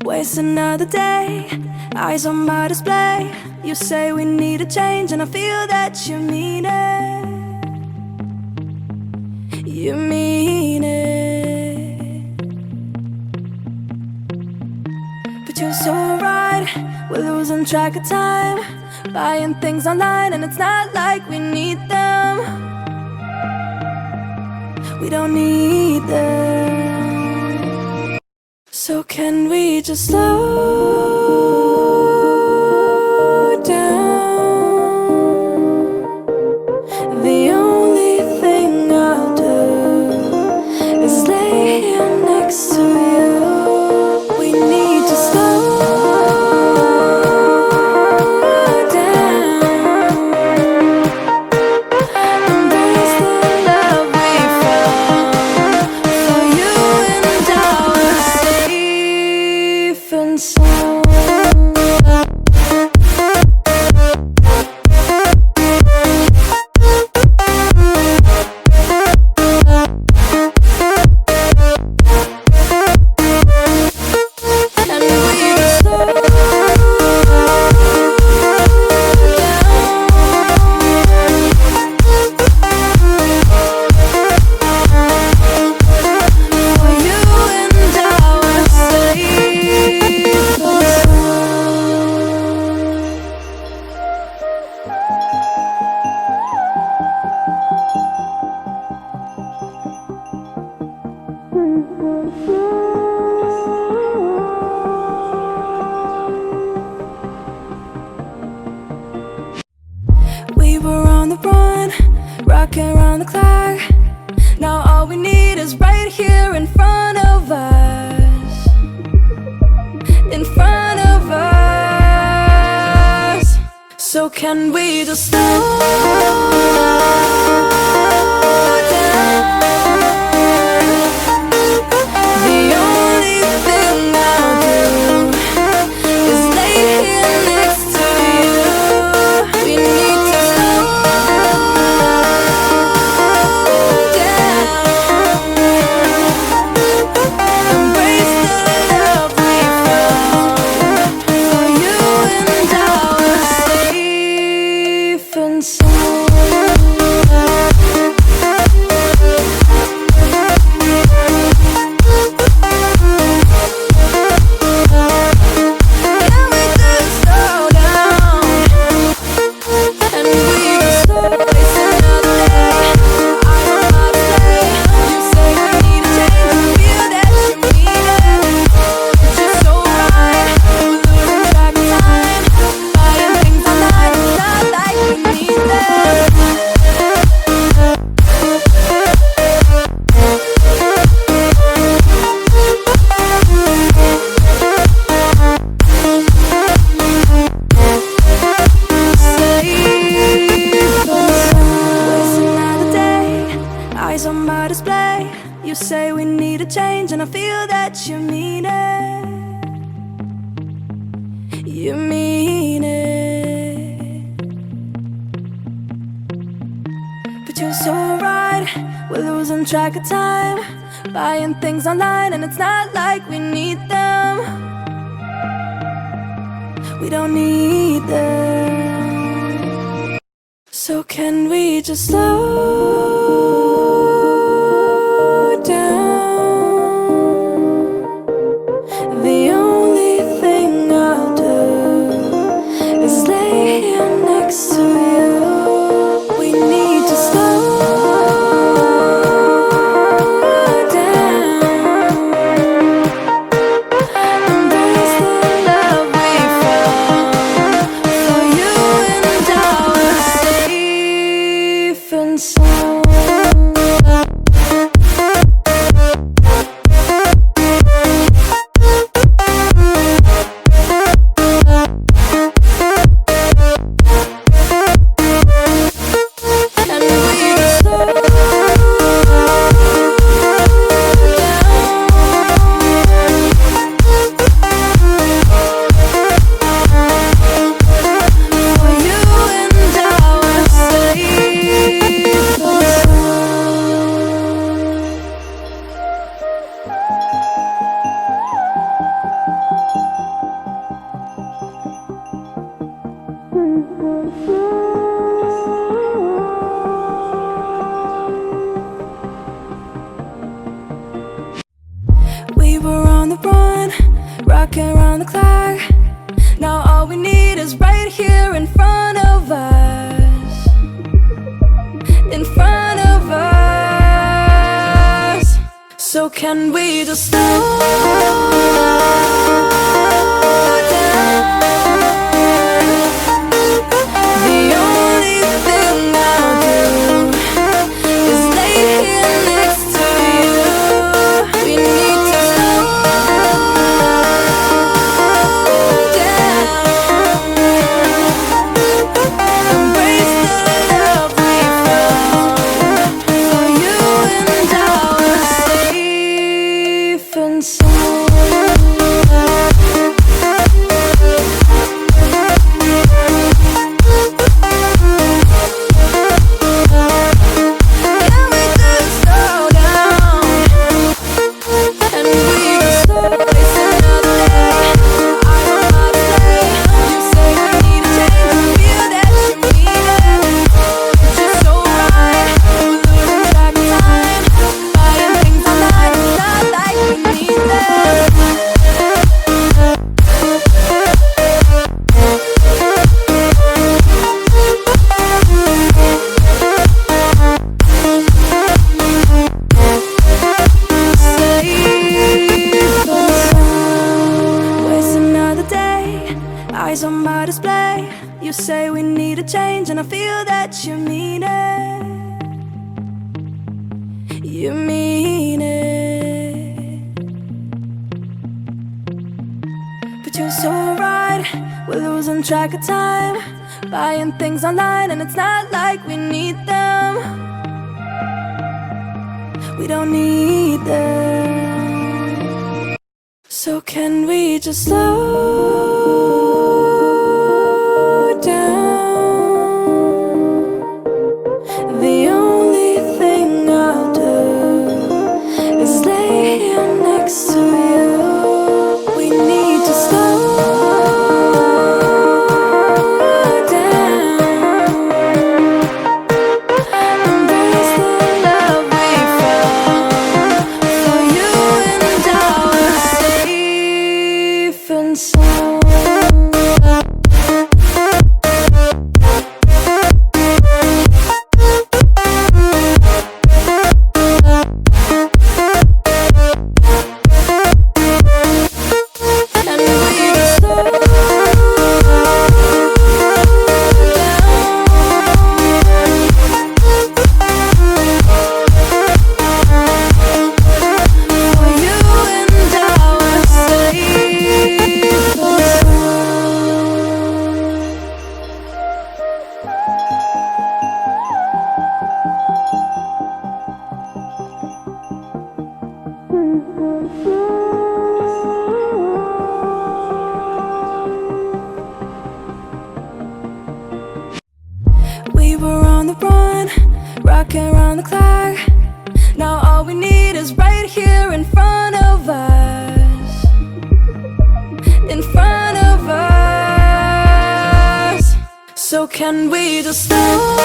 Waste another day, eyes on my display. You say we need a change, and I feel that you mean it. You mean it. But you're so right, we're losing track of time, buying things online, and it's not like we need them. We don't need them. So can we just slow down? The only thing I'll do is lay here next to you. We need to slow down. Embrace the love we found. For you and I were safe and sound. We were on the run, rocking around the clock. Now all we need is right here in front of us. In front of us. So can we just slow down? The only thing I'll do is lay here next to you. We need to slow down. Embrace the love we found. For you and I were safe and sound. Can we just slow down? And we just slow waste another day. I don't know how to play. You say we need a change, and I feel that you mean it. But you're so right, we're losing track of time, buying things online, it's not like we need them. Waste another day, eyes on my display. You say we need a change, and I feel that you mean it. You mean it. But you're so right, we're losing track of time, buying things online, and it's not like we need them. We don't need them. So can we just slow down? The only thing I'll do is lay here next to you. We need to slow down. Embrace the love we found. For you and I were safe and sound. were on the run, rocking around the clock. Now all we need is right here in front of us. In front of us. So can we just slow down? The only thing I'll do is lay here next to you. We need to slow down. Embrace the love we found. For you and I were safe and sound. Can we just slow down? And we can start wasting another day. I don't know how to play. You say we need a change. Feel that you mean it. It's just so right. We're losing track of time. Buying things online. It's not like we need them. Waste another day, eyes on my display. You say we need a change, and I feel that you mean it. You mean it. But you're so right, we're losing track of time. Buying things online, and it's not like we need them. We don't need them. So can we just slow down? The only thing I'll do is lay here next to you. We need to slow down. Embrace the love we found. For you and I were safe and sound. And we just slow down. For you and I were safe and we were on the run, rocking around the clock. Now all we need is right here in front of us. In front of us. So can we just slow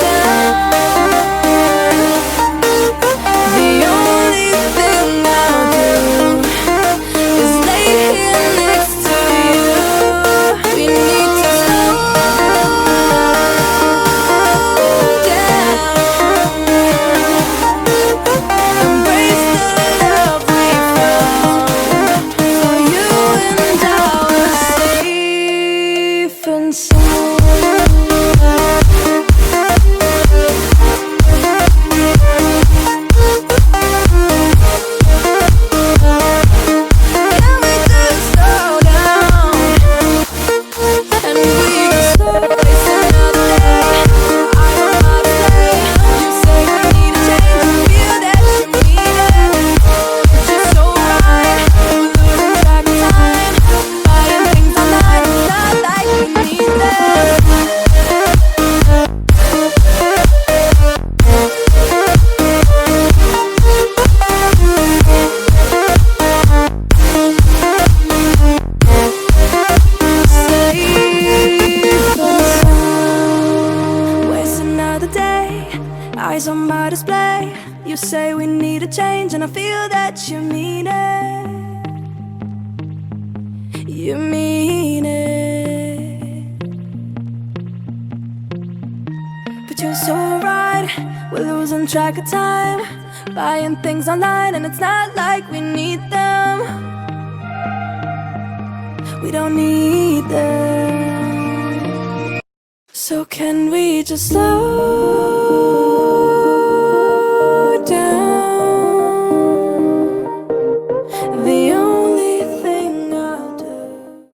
down? The only thing I'll do is lay here next to you. We need to slow down. Embrace the love we found. For you and I were safe and sound. Can we just slow down? And we can start wasting another day. I don't know how to play. You say we need a change. Feel that you mean it. It's just so right. We're losing track of time. Buying things online. It's not like we need them. Waste another day, eyes on my display. You say we need a change, and I feel that you mean it. You mean it. But you're so right, we're losing track of time, buying things online and it's not like we need them. We don't need them. So can we just slow